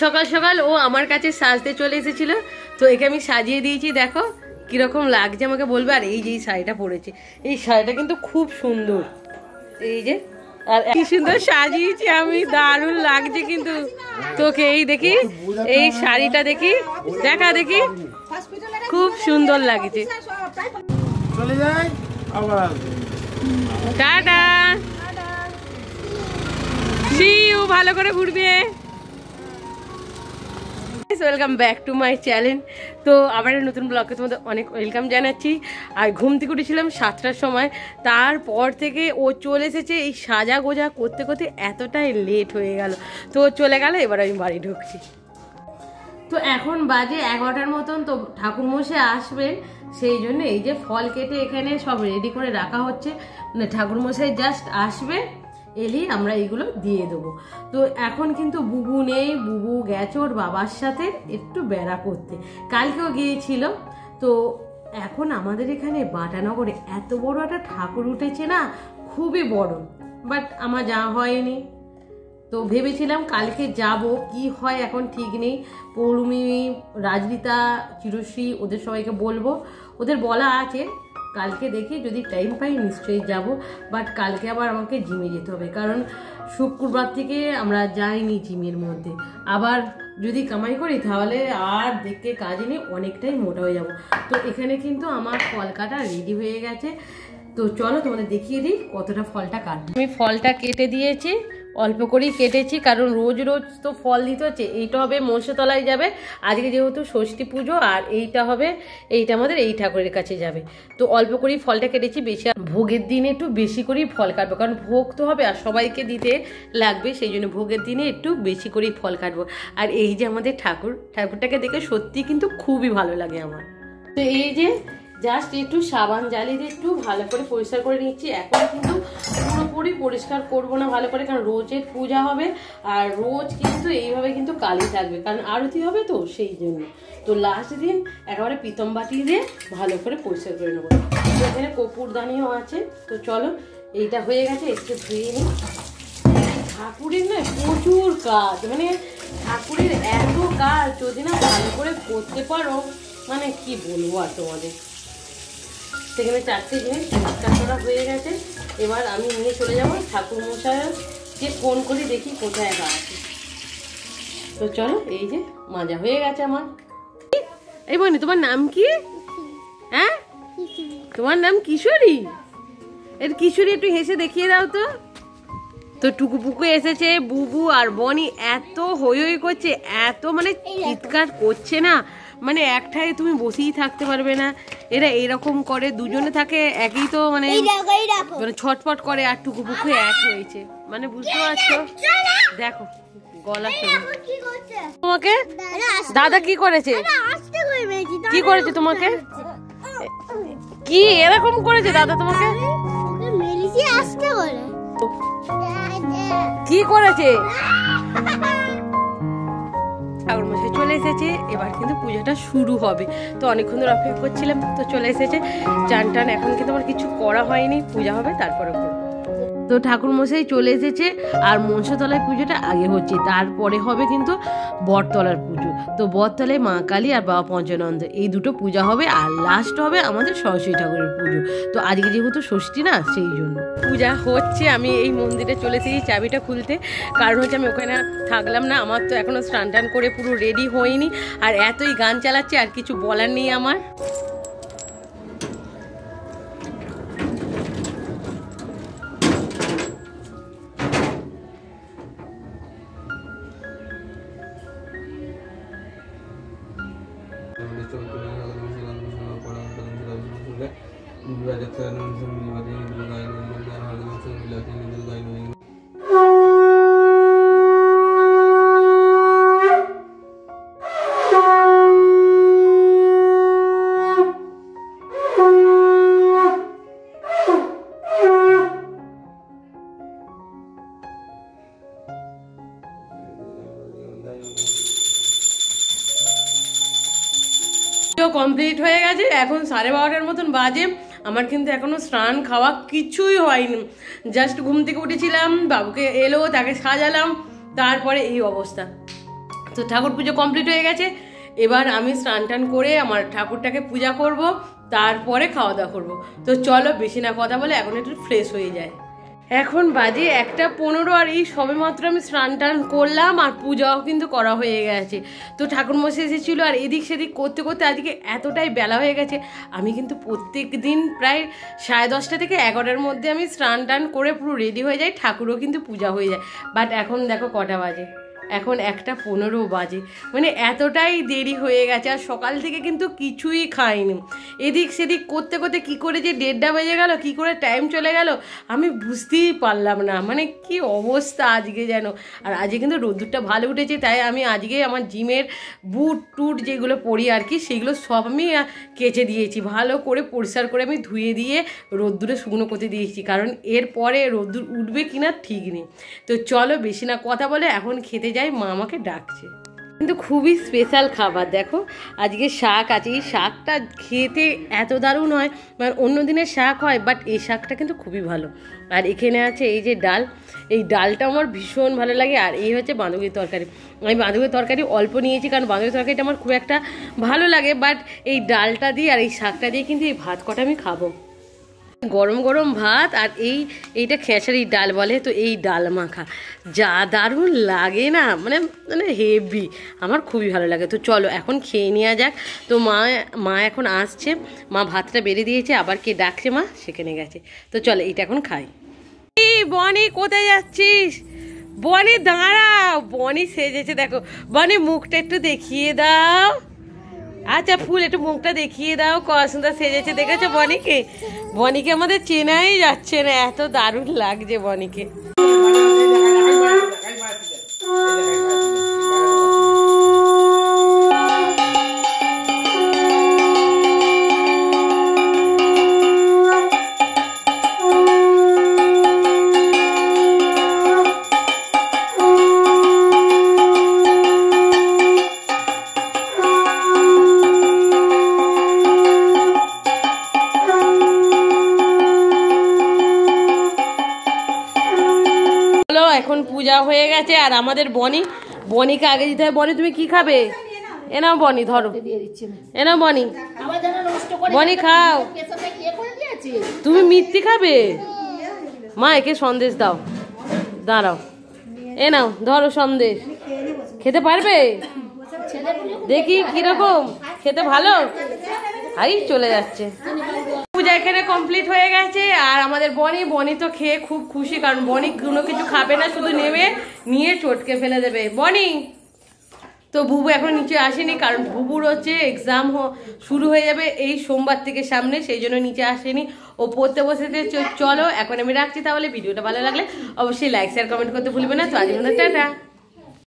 সকাল সকাল ও আমার কাছে সাজতে চলে এসেছিল, তো একে আমি সাজিয়ে দিয়েছি। দেখো কিরকম লাগছে আমাকে বলবে। আর এই যে শাড়িটা পরেছে, এই শাড়িটা কিন্তু খুব সুন্দর। এই যে আর কি সুন্দর সাজিয়েছি আমি, দারুণ লাগছে কিন্তু তোকে। এই দেখি এই শাড়িটা দেখি, দেখা দেখি, খুব সুন্দর লাগছে। চলে যাই আবার, টাটা, সি ইউ, ভালো করে ঘুরবে। Welcome back to my channel. তো আবার নতুন ব্লগে তোমাদের অনেক ওয়েলকাম জানাচ্ছি। আর ঘুম থেকে উঠেছিলাম 7টার সময়, তারপর থেকে ও চলে এসেছে। এই সাজা গোজা করতে করতে এতটাই লেট হয়ে গেল, তো চলে গেল। এবার আমি বাড়ি ঢুকছি। তো এখন বাজে 11টার মতন। তো ঠাকুরমশাই আসবেন, সেই জন্য এই যে ফল কেটে এখানে সব রেডি করে রাখা হচ্ছে। মানে ঠাকুরমশাই জাস্ট আসবে, এলি আমরা এইগুলো দিয়ে দেবো। তো এখন কিন্তু বুবু নেই, বুবু গেছে ওর বাবার সাথে একটু বেড়া করতে, কালকেও গিয়েছিল। তো এখন আমাদের এখানে বাটানগরে এত বড় একটা ঠাকুর উঠেছে না, খুবই বড়, বাট আমার যাওয়া হয়নি। তো ভেবেছিলাম কালকে যাব, কি হয় এখন ঠিক নেই। পৌলমি, রাজরিতা, চিরশ্রী ওদের সবাইকে বলবো, ওদের বলা আছে। কালকে দেখি যদি টাইম পাই নিশ্চয়ই যাব, বাট কালকে আবার আমাকে জিমে যেতে হবে, কারণ শুক্রবার থেকে আমরা যাইনি জিমের মধ্যে। আবার যদি কামাই করি তাহলে আর দেখতে কাজে নেই, অনেকটাই মোটা হয়ে যাব। তো এখানে কিন্তু আমার ফল কাটা রেডি হয়ে গেছে। তো চলো তোমাদের দেখিয়ে দিই কতটা ফলটা কাটবো। আমি ফলটা কেটে দিয়েছি, অল্প করেই কেটেছি, কারণ রোজ রোজ তো ফল দিতে হচ্ছে। এইটা হবে মনসাতলায় যাবে আজকে, যেহেতু ষষ্ঠী পুজো, আর এইটা হবে, এইটা আমাদের এই ঠাকুরের কাছে যাবে। তো অল্প করেই ফলটা কেটেছি, বেশি ভোগের দিনে একটু বেশি করেই ফল কাটবো, কারণ ভোগ তো হবে আর সবাইকে দিতে লাগবে, সেই জন্য ভোগের দিনে একটু বেশি করেই ফল কাটবো। আর এই যে আমাদের ঠাকুরটাকে দেখে সত্যি কিন্তু খুবই ভালো লাগে আমার। তো এই যে জাস্ট একটু সাবান জ্বালিয়ে দিয়ে একটু ভালো করে পরিষ্কার করে নিচ্ছি। এখন কিন্তু পুরোপুরি পরিষ্কার করবো না ভালো করে, কারণ রোজের পূজা হবে আর রোজ কিন্তু এইভাবে কিন্তু কালি থাকবে, কারণ আরতি হবে তো সেই জন্য। তো লাস্ট দিন একেবারে পিতম বাটি দিয়ে ভালো করে পরিষ্কার করে নেবো। এখানে কপুরদানিও আছে। তো চলো, এইটা হয়ে গেছে, একটু ধুয়ে নিই। ঠাকুরের না প্রচুর কাজ, মানে ঠাকুরের এত কাজ যদি না ভালো করে করতে পারো, মানে কি বলবো আর তোমাদের। সেখানে 4টে জিনিস পরিষ্কার করা হয়ে গেছে। এবার আমি নিয়ে চলে যাবো ঠাকুরমশাইকে ফোন করে দেখি কোথায় একা আছে। তো চলো, এই যে মাজা হয়ে গেছে আমার। এই বোন, তোমার নাম কি? হ্যাঁ, তোমার নাম কিশোরী? এর কিশোরী একটু হেসে দেখিয়ে দাও তো। তো টুকুপুকু এসেছে, বুবু আর বনি এত হই হই করছে, এত মানে চিৎকার করছে না, মানে একটাই তুমি বসেই থাকতে পারবে না। এরা এরকম করে, দুজনে থাকে একই, তো মানে ছটপট করে। আর টুকুপুকু এক হয়েছে, মানে বুঝতে পারছো। দেখো গলা তোমাকে দাদা কি করেছে, কি করেছে তোমাকে, কি এরকম করেছে দাদা তোমাকে, কি করেছে? ঠাকুরমশাই চলে এসেছে, এবার কিন্তু পুজোটা শুরু হবে। তো অনেকক্ষণ ধরে অপেক্ষা করছিলাম, তো চলে এসেছে। চান টান এখন কিন্তু আমার কিছু করা হয়নি, পূজা হবে তারপরে করবো। তো ঠাকুরমশাই চলে এসেছে, আর মনসাতলায় পুজোটা আগে হচ্ছে, তারপরে হবে কিন্তু বটতলার পুজো। তো বটতলায় মা কালী আর বাবা পঞ্চানন্দ, এই দুটো পূজা হবে, আর লাস্ট হবে আমাদের সরস্বতী ঠাকুরের পুজো। তো আজকে যেহেতু ষষ্ঠী না, সেই জন্য পূজা হচ্ছে। আমি এই মন্দিরে চলে এসেছি চাবিটা খুলতে, কারণ হচ্ছে আমি ওখানে থাকলাম না। আমার তো এখনো স্নান টান করে পুরো রেডি হয়নি, আর এতই গান চালাচ্ছে, আর কিছু বলার নেই আমার। কমপ্লিট হয়ে গেছে, এখন 12:30 মতন বাজে। আমার কিন্তু এখনো স্নান খাওয়া কিছুই হয়নি, জাস্ট ঘুম থেকে উঠেছিলাম, বাবুকে এলো, তাকে সাজালাম, তারপরে এই অবস্থা। তো ঠাকুর পুজো কমপ্লিট হয়ে গেছে। এবার আমি স্নান টান করে আমার ঠাকুরটাকে পূজা করব, তারপরে খাওয়া দাওয়া করবো। তো চলো বেশি না কথা বলে এখন একটু ফ্রেশ হয়ে যায়। এখন বাজে 1:15 আর এই সবে মাত্র আমি স্নান টান করলাম আর পূজাও কিন্তু করা হয়ে গেছে। তো ঠাকুরমশাই এসেছিলো আর এদিক সেদিক করতে করতে আজকে এতটাই বেলা হয়ে গেছে। আমি কিন্তু প্রত্যেক দিন প্রায় 10:30 থেকে 11টার মধ্যে আমি স্নান টান করে পুরো রেডি হয়ে যাই, ঠাকুরও কিন্তু পূজা হয়ে যায়। বাট এখন দেখো কটা বাজে, এখন 1:15 বাজে, মানে এতটাই দেরি হয়ে গেছে। আর সকাল থেকে কিন্তু কিছুই খাইনি, এদিক সেদিক করতে করতে কী করে যে 1:30 বেজে গেল, কী করে টাইম চলে গেল আমি বুঝতেই পারলাম না। মানে কি অবস্থা আজকে যেন। আর আজকে কিন্তু রোদ্দুরটা ভালো উঠেছে, তাই আমি আজকে আমার জিমের বুট টুট যেগুলো পরি আর কি, সেগুলো সব আমি কেচে দিয়েছি, ভালো করে পরিষ্কার করে আমি ধুয়ে দিয়ে রোদ্দুরে শুকনো করতে দিয়েছি, কারণ এরপরে রোদ্দুর উঠবে কিনা ঠিক নেই। তো চলো বেশি না কথা বলে এখন খেতে যাই, মা আমাকে ডাকছে। কিন্তু খুবই স্পেশাল খাবার, দেখো আজকে শাক আছে। এই শাকটা খেতে এত দারুণ হয়, মানে অন্য দিনের শাক হয় বাট এই শাকটা কিন্তু খুবই ভালো। আর এখানে আছে এই যে ডাল, এই ডালটা আমার ভীষণ ভালো লাগে। আর এই হচ্ছে বাঁধাকপির তরকারি। আমি বাঁধাকপির তরকারি অল্প নিয়েছি, কারণ বাঁধাকপির তরকারিটা আমার খুব একটা ভালো লাগে, বাট এই ডালটা দিয়ে আর এই শাকটা দিয়ে কিন্তু এই ভাত কটা আমি খাবো। গরম গরম ভাত আর এইটা খেসারির ডাল বলে, তো এই ডাল মাখা যা দারুণ লাগে না, মানে মানে হেভি, আমার খুবই ভালো লাগে। তো চলো এখন খেয়ে নেওয়া যাক। তো মা এখন আসছে, মা ভাতটা বেড়ে দিয়েছে, আবার কে ডাকছে মা সেখানে গেছে। তো চলো এইটা এখন খাই। বনি কোথায় যাচ্ছিস? বনি দাঁড়াও, বনি সেজেছে দেখো। বনি মুখটা একটু দেখিয়ে দাও। আচ্ছা ফুল একটু মুখটা দেখিয়ে দাও, কত সুন্দর সেজেছে দেখেছো বনিকে। বনিকে আমাদের চেনাই যাচ্ছে না, এত দারুণ লাগছে বনিকে। এখন পূজা হয়ে গেছে আর আমাদের বনিকে আগে দিতে হবে। বনি তুমি কি খাবে? এ নাও বনি, ধরো এ নাও বনি, বনি খাও। তুমি মিষ্টি খাবে? মা একে সন্দেশ দাও, দাঁড়াও, এ নাও ধরো সন্দেশ। খেতে পারবে? দেখি কিরকম খেতে, ভালো? আই চলে যাচ্ছে। পূজা এখানে কমপ্লিট হয়ে গেছে আর আমাদের বনি তো খেয়ে খুব খুশি, কারণ বনি কোনো কিছু খাবে না, শুধু নেবে নিয়ে চটকে ফেলে দেবে। বনি তো বুবু এখন নিচে আসেনি, কারণ বুবুর হচ্ছে এক্সাম শুরু হয়ে যাবে এই সোমবার থেকে সামনে, সেই জন্য নিচে আসেনি, ও পড়তে বসেছে। চলো এখন আমি রাখছি তাহলে। ভিডিওটা ভালো লাগলে অবশ্যই লাইক শেয়ার কমেন্ট করতে ভুলবে না। তো আজকের মতো টাটা।